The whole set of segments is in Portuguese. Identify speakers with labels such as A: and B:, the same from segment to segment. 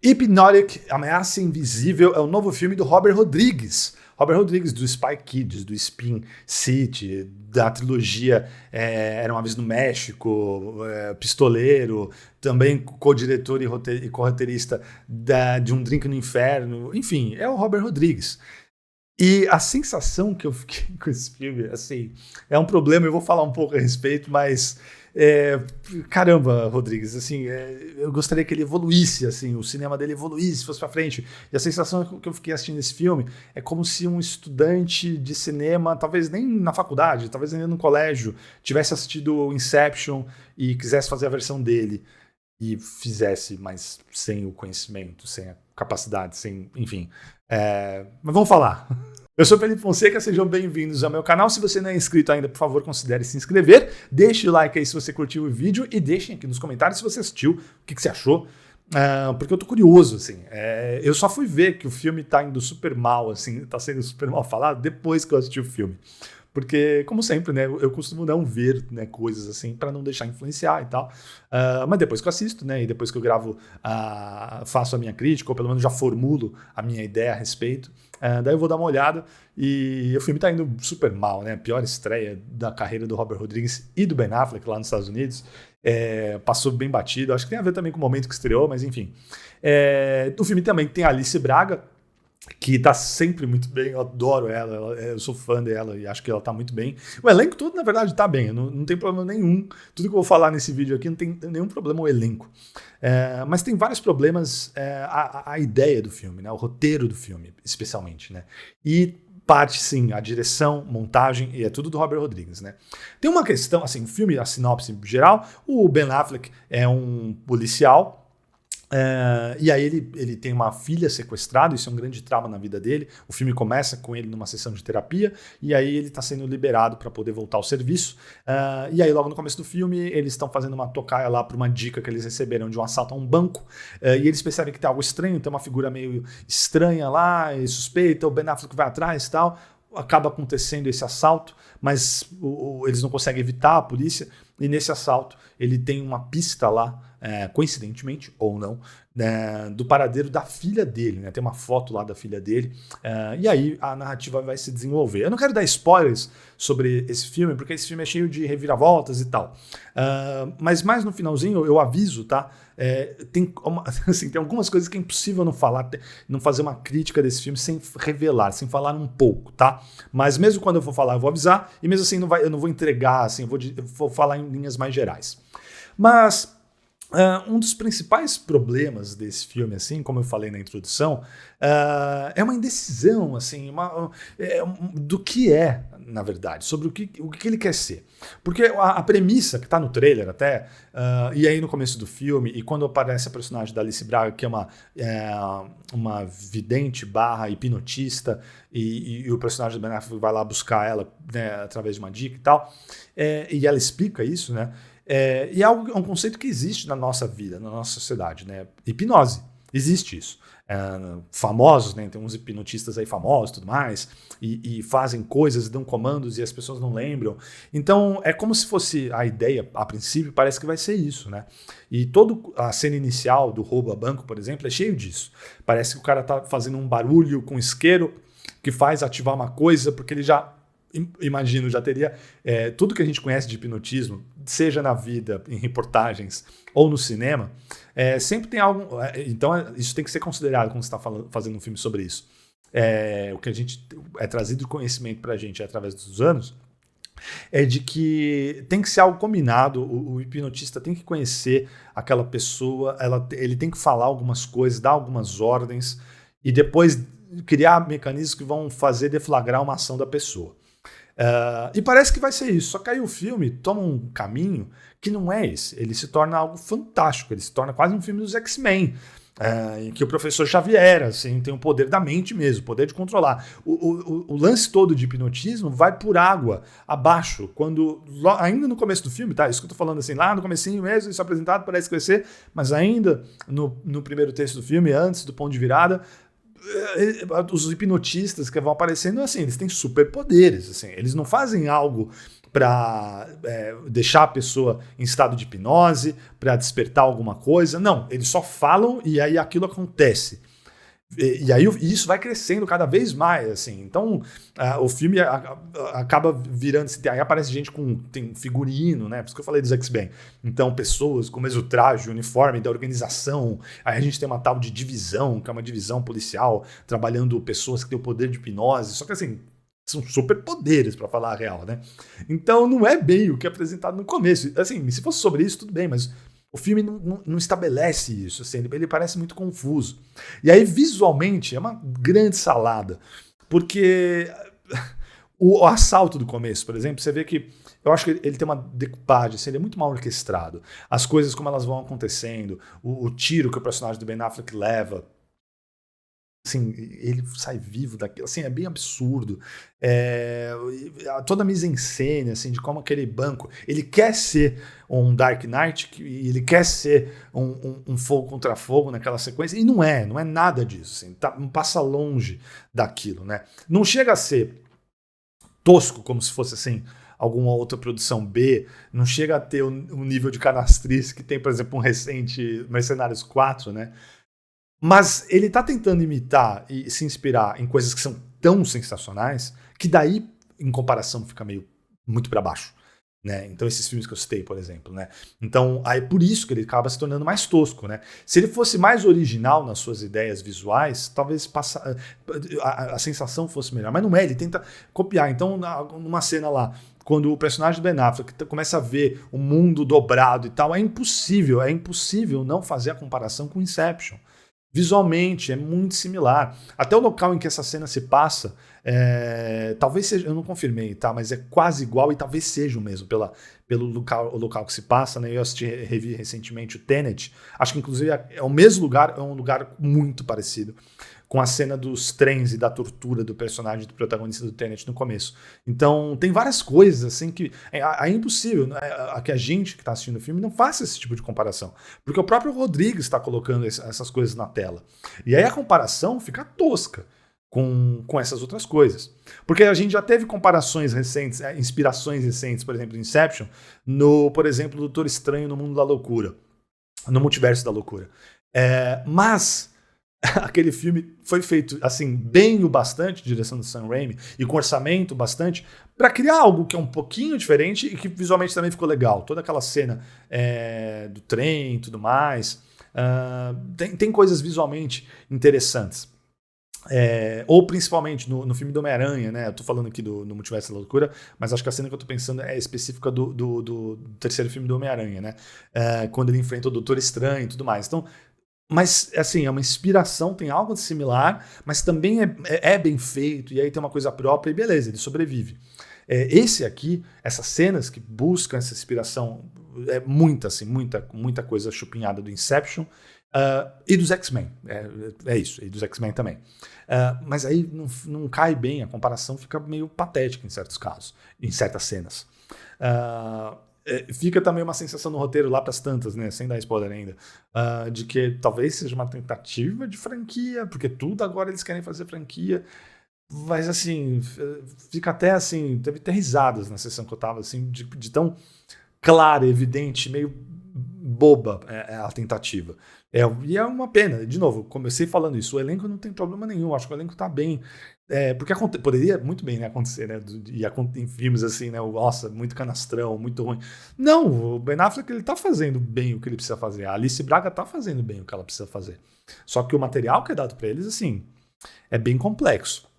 A: Hypnotic, Ameaça Invisível, é o novo filme do Robert Rodrigues. Robert Rodrigues, do Spy Kids, do Spin City, da trilogia Era Uma Vez no México, Pistoleiro, também co-diretor e co-roteirista de Um Drink no Inferno. Enfim, é o Robert Rodrigues. E a sensação que eu fiquei com esse filme, assim, é um problema, eu vou falar um pouco a respeito, mas caramba, Rodrigues, assim, eu gostaria que ele evoluísse, assim, o cinema dele evoluísse, fosse pra frente. E a sensação que eu fiquei assistindo esse filme é como se um estudante de cinema, talvez nem na faculdade, talvez nem no colégio, tivesse assistido Inception e quisesse fazer a versão dele e fizesse, mas sem o conhecimento, sem a capacidade, sem, enfim. Mas vamos falar. Eu sou Felipe Fonseca, sejam bem-vindos ao meu canal. Se você não é inscrito ainda, por favor, considere se inscrever. Deixe o like aí se você curtiu o vídeo e deixem aqui nos comentários se você assistiu, o que você achou. Porque eu tô curioso, assim. Eu só fui ver que o filme tá indo super mal, assim, tá sendo super mal falado depois que eu assisti o filme. Porque, como sempre, né, eu costumo não ver, né, coisas assim para não deixar influenciar e tal. Mas depois que eu assisto, né, e depois que eu gravo, faço a minha crítica, ou pelo menos já formulo a minha ideia a respeito, daí eu vou dar uma olhada e o filme tá indo super mal, né? A pior estreia da carreira do Robert Rodrigues e do Ben Affleck lá nos Estados Unidos. Passou bem batido, acho que tem a ver também com o momento que estreou, mas enfim. O filme também tem a Alice Braga, que tá sempre muito bem, eu adoro ela, eu sou fã dela e acho que ela tá muito bem. O elenco todo, na verdade, tá bem, não tem problema nenhum. Tudo que eu vou falar nesse vídeo aqui não tem nenhum problema o elenco. Mas tem vários problemas a ideia do filme, né? O roteiro do filme, especialmente, né? E parte, sim, a direção, montagem, e é tudo do Robert Rodrigues, né? Tem uma questão, assim, o filme, a sinopse geral, o Ben Affleck é um policial. E aí ele tem uma filha sequestrada, isso é um grande trauma na vida dele. O filme começa com ele numa sessão de terapia, e aí ele está sendo liberado para poder voltar ao serviço. E aí logo no começo do filme eles estão fazendo uma tocaia lá para uma dica que eles receberam de um assalto a um banco, e eles percebem que tem algo estranho, tem uma figura meio estranha lá, e suspeita, o Ben Affleck vai atrás e tal. Acaba acontecendo esse assalto, mas eles não conseguem evitar a polícia, e nesse assalto ele tem uma pista lá, coincidentemente ou não, do paradeiro da filha dele, né? Tem uma foto lá da filha dele, e aí a narrativa vai se desenvolver. Eu não quero dar spoilers sobre esse filme, porque esse filme é cheio de reviravoltas e tal, mas mais no finalzinho eu aviso, tá? Tem algumas coisas que é impossível não falar, não fazer uma crítica desse filme sem revelar, sem falar um pouco, tá? Mas mesmo quando eu for falar, eu vou avisar, e mesmo assim eu não vou entregar, assim, eu vou falar em linhas mais gerais. Mas um dos principais problemas desse filme, assim, como eu falei na introdução, é uma indecisão, assim, do que na verdade, sobre o que ele quer ser. Porque a premissa que está no trailer até, e aí no começo do filme, e quando aparece a personagem da Alice Braga, que é uma vidente / hipnotista, e o personagem do Ben Affleck vai lá buscar ela, né, através de uma dica e tal, e ela explica isso, né? E é um conceito que existe na nossa vida, na nossa sociedade, né? Hipnose, existe isso. Famosos, né? Tem uns hipnotistas aí famosos e tudo mais, e fazem coisas, dão comandos e as pessoas não lembram. Então é como se fosse a ideia, a princípio, parece que vai ser isso, né? E toda a cena inicial do roubo a banco, por exemplo, é cheio disso. Parece que o cara tá fazendo um barulho com isqueiro que faz ativar uma coisa, porque ele já, imagino, já teria tudo que a gente conhece de hipnotismo, seja na vida, em reportagens ou no cinema, sempre tem algo. Então isso tem que ser considerado quando você está fazendo um filme sobre isso. O que a gente é trazido de conhecimento para a gente através dos anos é de que tem que ser algo combinado. O hipnotista tem que conhecer aquela pessoa, ele tem que falar algumas coisas, dar algumas ordens e depois criar mecanismos que vão fazer deflagrar uma ação da pessoa. E parece que vai ser isso, só que aí o filme toma um caminho que não é esse. Ele se torna algo fantástico, ele se torna quase um filme dos X-Men, em que o professor Xavier assim, tem o poder da mente mesmo, o poder de controlar. O lance todo de hipnotismo vai por água abaixo, quando ainda no começo do filme, tá? Isso que eu tô falando assim, lá no comecinho mesmo, isso apresentado parece que vai ser, mas ainda no primeiro texto do filme, antes do ponto de virada, os hipnotistas que vão aparecendo, assim, eles têm superpoderes, assim, eles não fazem algo para deixar a pessoa em estado de hipnose, para despertar alguma coisa. Não, eles só falam e aí aquilo acontece. E aí isso vai crescendo cada vez mais, assim. Então, o filme acaba virando... Aí aparece gente tem figurino, né? Por isso que eu falei dos X-Men. Então, pessoas com o mesmo traje, uniforme da organização. Aí a gente tem uma tal de divisão, que é uma divisão policial, trabalhando pessoas que têm o poder de hipnose. Só que, assim, são superpoderes, para falar a real, né? Então, não é bem o que é apresentado no começo. Assim, se fosse sobre isso, tudo bem, mas... O filme não estabelece isso, assim, ele parece muito confuso. E aí, visualmente, é uma grande salada. Porque o assalto do começo, por exemplo, você vê que eu acho que ele tem uma decupagem, assim, ele é muito mal orquestrado. As coisas como elas vão acontecendo, o tiro que o personagem do Ben Affleck leva, assim, ele sai vivo daquilo, assim, é bem absurdo. Toda a mise-en-scène, assim, de como aquele banco, ele quer ser um Dark Knight, ele quer ser um fogo contra fogo naquela sequência, e não é nada disso, assim, passa longe daquilo, né? Não chega a ser tosco, como se fosse, assim, alguma outra produção B, não chega a ter um nível de canastrice que tem, por exemplo, um recente Mercenários 4, né? Mas ele tá tentando imitar e se inspirar em coisas que são tão sensacionais que daí, em comparação, fica muito para baixo, né? Então esses filmes que eu citei, por exemplo, né? Então, aí por isso que ele acaba se tornando mais tosco, né? Se ele fosse mais original nas suas ideias visuais, talvez a sensação fosse melhor. Mas não é, ele tenta copiar. Então, numa cena lá, quando o personagem do Ben Affleck começa a ver o mundo dobrado e tal, é impossível não fazer a comparação com Inception. Visualmente, é muito similar. Até o local em que essa cena se passa, talvez seja, eu não confirmei, tá? Mas é quase igual e talvez seja o mesmo, pelo local que se passa, né? Eu revi recentemente o Tenet. Acho que, inclusive, é o mesmo lugar, é um lugar muito parecido com a cena dos trens e da tortura do personagem do protagonista do Tenet no começo. Então, tem várias coisas assim que é impossível, né, que a gente que está assistindo o filme não faça esse tipo de comparação. Porque o próprio Rodrigues está colocando essas coisas na tela. E aí a comparação fica tosca com essas outras coisas. Porque a gente já teve comparações recentes, inspirações recentes, por exemplo, do Inception, por exemplo, do Doutor Estranho no Mundo da Loucura, no Multiverso da Loucura. Mas aquele filme foi feito assim bem o bastante, direção do Sam Raimi, e com orçamento bastante, para criar algo que é um pouquinho diferente e que visualmente também ficou legal. Toda aquela cena do trem e tudo mais. Tem coisas visualmente interessantes. Ou principalmente no filme do Homem-Aranha, né? Eu tô falando aqui do Multiverso da Loucura, mas acho que a cena que eu tô pensando é específica do terceiro filme do Homem-Aranha, né? Quando ele enfrenta o Doutor Estranho e tudo mais. Então, mas, assim, é uma inspiração, tem algo de mas também é bem feito, e aí tem uma coisa própria, e beleza, ele sobrevive. Esse aqui, essas cenas que buscam essa inspiração, muita coisa chupinhada do Inception, e dos X-Men, isso, e dos X-Men também. Mas aí não cai bem, a comparação fica meio patética em certos casos, em certas cenas. Fica também uma sensação no roteiro lá pras tantas, né, sem dar spoiler ainda, de que talvez seja uma tentativa de franquia, porque tudo agora eles querem fazer franquia, mas assim, fica até assim, teve até risadas na sessão que eu tava, assim, de tão clara, evidente, meio boba a tentativa. E é uma pena, de novo, comecei falando isso, o elenco não tem problema nenhum, acho que o elenco tá bem, porque poderia muito bem, né, acontecer, né, em filmes assim, né, nossa, muito canastrão, muito ruim. Não, o Ben Affleck, ele tá fazendo bem o que ele precisa fazer, a Alice Braga tá fazendo bem o que ela precisa fazer, só que o material que é dado pra eles, assim, é bem complexo.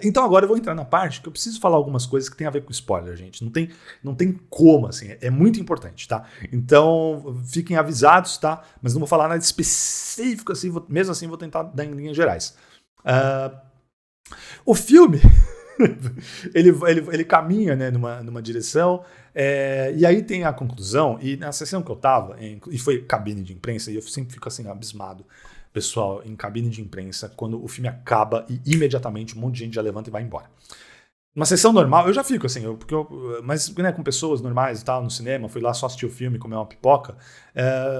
A: Então agora eu vou entrar na parte que eu preciso falar algumas coisas que tem a ver com spoiler, gente. Não tem como, assim, é muito importante, tá? Então fiquem avisados, tá? Mas não vou falar nada específico, assim, mesmo assim vou tentar dar em linhas gerais. O filme, ele caminha, né, numa direção, e aí tem a conclusão, e na sessão que eu tava, e foi cabine de imprensa, e eu sempre fico assim, abismado, pessoal, em cabine de imprensa, quando o filme acaba e imediatamente um monte de gente já levanta e vai embora. uma sessão normal, eu já fico assim, mas né, com pessoas normais e tal, no cinema, fui lá só assistir o filme, comer uma pipoca,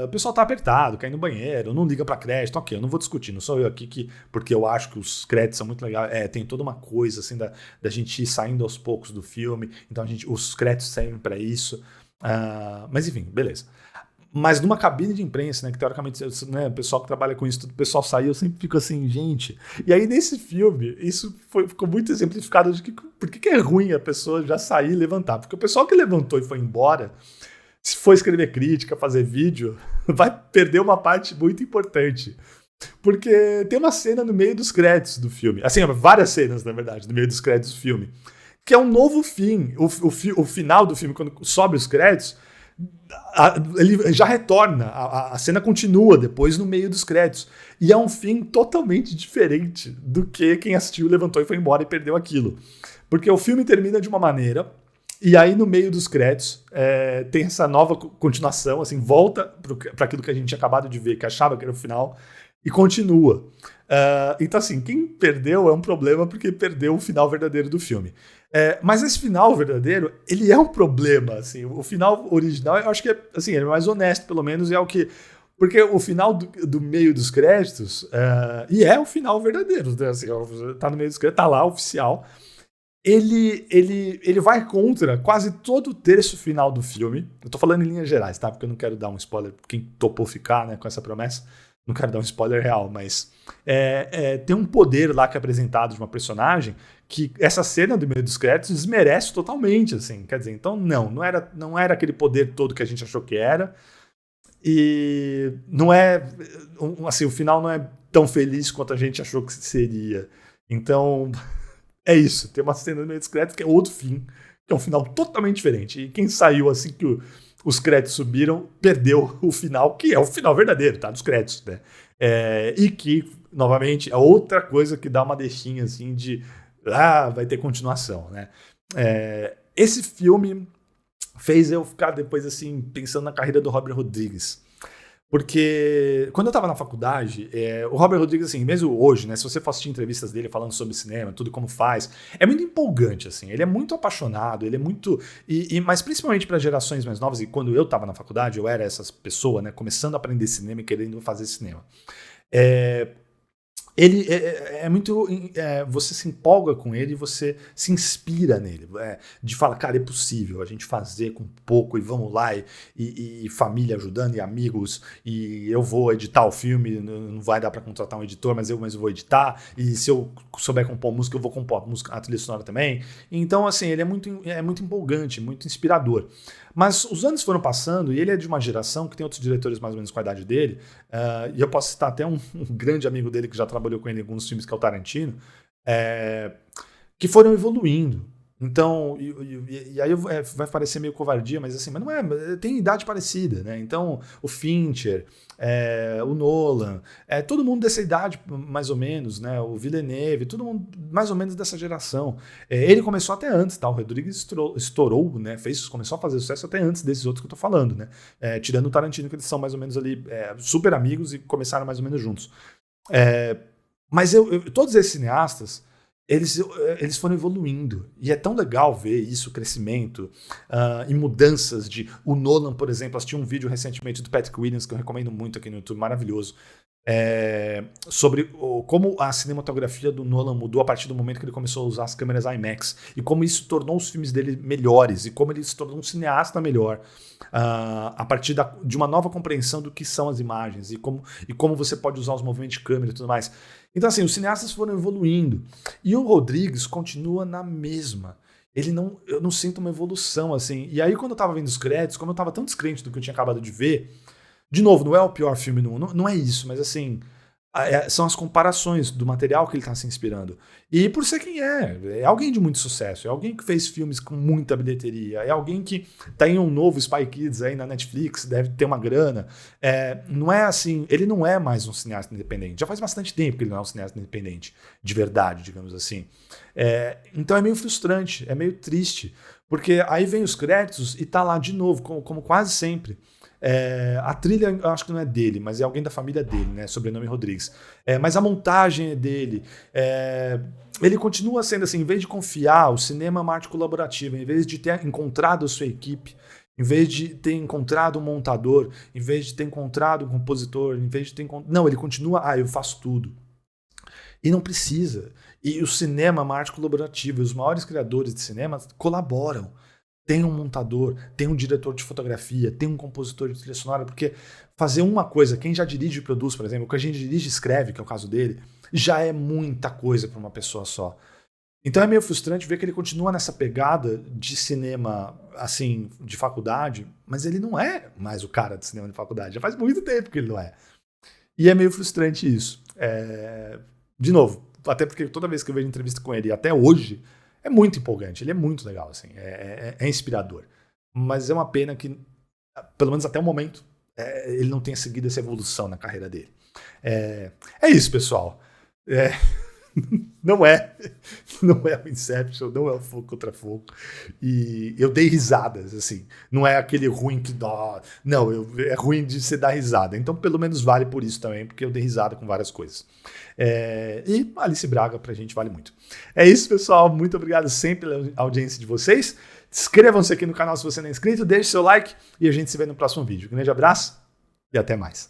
A: o pessoal tá apertado, quer ir no banheiro, não liga pra crédito, ok, eu não vou discutir, não sou eu aqui porque eu acho que os créditos são muito legais, tem toda uma coisa assim da gente ir saindo aos poucos do filme, então os créditos servem pra isso, mas enfim, beleza. Mas numa cabine de imprensa, né, que teoricamente, né, o pessoal que trabalha com isso, o pessoal saiu, eu sempre fico assim, gente. E aí nesse filme, isso ficou muito exemplificado de que por que é ruim a pessoa já sair e levantar. Porque o pessoal que levantou e foi embora, se for escrever crítica, fazer vídeo, vai perder uma parte muito importante. Porque tem uma cena no meio dos créditos do filme, assim, várias cenas, na verdade, no meio dos créditos do filme, que é um novo fim. O final do filme, quando sobe os créditos, ele já retorna, a cena continua depois no meio dos créditos. E é um fim totalmente diferente do que quem assistiu, levantou e foi embora e perdeu aquilo. Porque o filme termina de uma maneira, e aí no meio dos créditos tem essa nova continuação, assim, volta para aquilo que a gente tinha acabado de ver, que achava que era o final, e continua. Então, assim, quem perdeu é um problema porque perdeu o final verdadeiro do filme. Mas esse final verdadeiro, ele é um problema, assim. O final original, eu acho que assim, é mais honesto, pelo menos, e é o que... Porque o final do meio dos créditos, e é o final verdadeiro, né? Assim, tá no meio dos créditos, tá lá, oficial. Ele vai contra quase todo o terço final do filme. Eu tô falando em linhas gerais, tá? Porque eu não quero dar um spoiler pra quem topou ficar, né, com essa promessa. Não quero dar um spoiler real, mas tem um poder lá que é apresentado de uma personagem que essa cena do meio dos créditos desmerece totalmente, assim. Quer dizer, então não era aquele poder todo que a gente achou que era. E não assim, o final não é tão feliz quanto a gente achou que seria. Então, é isso. Tem uma cena no meio dos créditos que é outro fim, que é um final totalmente diferente. E quem saiu assim que os créditos subiram, perdeu o final, que é o final verdadeiro, tá? Dos créditos, né? E que, novamente, é outra coisa que dá uma deixinha assim de vai ter continuação, né? Esse filme fez eu ficar depois assim, pensando na carreira do Robert Rodrigues. Porque quando eu tava na faculdade, o Robert Rodrigues, assim, mesmo hoje, né? Se você for assistir entrevistas dele falando sobre cinema, tudo como faz, é muito empolgante, assim. Ele é muito apaixonado, ele é muito... mas principalmente para gerações mais novas, e quando eu tava na faculdade, eu era essa pessoa, né? Começando a aprender cinema e querendo fazer cinema. Ele é muito... você se empolga com ele, você se inspira nele. De falar, cara, é possível a gente fazer com pouco e vamos lá, e família ajudando, e amigos, e eu vou editar o filme, não vai dar pra contratar um editor, mas eu vou editar, e se eu souber compor música, eu vou compor a trilha sonora também. Então, assim, ele é muito empolgante, muito inspirador. Mas os anos foram passando e ele é de uma geração que tem outros diretores mais ou menos com a idade dele, e eu posso citar até um grande amigo dele que já trabalhou com ele em alguns filmes, que é o Tarantino, que foram evoluindo. Então, e aí vai parecer meio covardia, mas assim, mas não é, tem idade parecida, né? Então, o Fincher, o Nolan, todo mundo dessa idade, mais ou menos, né? O Villeneuve, todo mundo mais ou menos dessa geração. Ele começou até antes, tá? O Rodrigues estourou, né? Começou a fazer sucesso até antes desses outros que eu tô falando, né? Tirando o Tarantino, que eles são mais ou menos ali super amigos e começaram mais ou menos juntos. Mas todos esses cineastas, eles foram evoluindo. E é tão legal ver isso, o crescimento e mudanças de... O Nolan, por exemplo, assisti um vídeo recentemente do Patrick Williams, que eu recomendo muito aqui no YouTube, maravilhoso, sobre como a cinematografia do Nolan mudou a partir do momento que ele começou a usar as câmeras IMAX, e como isso tornou os filmes dele melhores, e como ele se tornou um cineasta melhor, a partir de uma nova compreensão do que são as imagens, e como você pode usar os movimentos de câmera e tudo mais. Então, assim, os cineastas foram evoluindo. E o Rodrigues continua na mesma. Eu não sinto uma evolução, assim. E aí, quando eu tava vendo os créditos, como eu tava tão descrente do que eu tinha acabado de ver, de novo, não é o pior filme do mundo, não é isso, mas assim, são as comparações do material que ele está se inspirando. E por ser quem é alguém de muito sucesso, é alguém que fez filmes com muita bilheteria, é alguém que tem um novo Spy Kids aí na Netflix, deve ter uma grana. Não é assim, ele não é mais um cineasta independente. Já faz bastante tempo que ele não é um cineasta independente, de verdade, digamos assim. Então é meio frustrante, é meio triste, porque aí vem os créditos e tá lá de novo, como quase sempre. A trilha eu acho que não é dele, mas é alguém da família dele, né? Sobrenome Rodrigues. Mas a montagem é dele. Ele continua sendo assim, em vez de confiar, o cinema é uma arte colaborativa, em vez de ter encontrado a sua equipe, em vez de ter encontrado um montador, em vez de ter encontrado um compositor, em vez de ter encontrado... Não, ele continua, eu faço tudo. E não precisa. E o cinema é uma arte colaborativa. Os maiores criadores de cinema colaboram. Tem um montador, tem um diretor de fotografia, tem um compositor de trilha sonora, porque fazer uma coisa, quem já dirige e produz, por exemplo, o que a gente dirige e escreve, que é o caso dele, já é muita coisa para uma pessoa só. Então é meio frustrante ver que ele continua nessa pegada de cinema, assim, de faculdade, mas ele não é mais o cara de cinema de faculdade. Já faz muito tempo que ele não é. E é meio frustrante isso. De novo, até porque toda vez que eu vejo entrevista com ele, até hoje, é muito empolgante. Ele é muito legal, assim. É inspirador. Mas é uma pena que, pelo menos até o momento, ele não tenha seguido essa evolução na carreira dele. É isso, pessoal. Não é o Inception, não é o Fogo Contra Fogo. E eu dei risadas, assim. Não é aquele ruim que dá. Não, é ruim de você dar risada. Então, pelo menos vale por isso também, porque eu dei risada com várias coisas. E Alice Braga pra gente vale muito. É isso, pessoal. Muito obrigado sempre pela audiência de vocês. Inscrevam-se aqui no canal se você não é inscrito, deixe seu like e a gente se vê no próximo vídeo. Um grande abraço e até mais.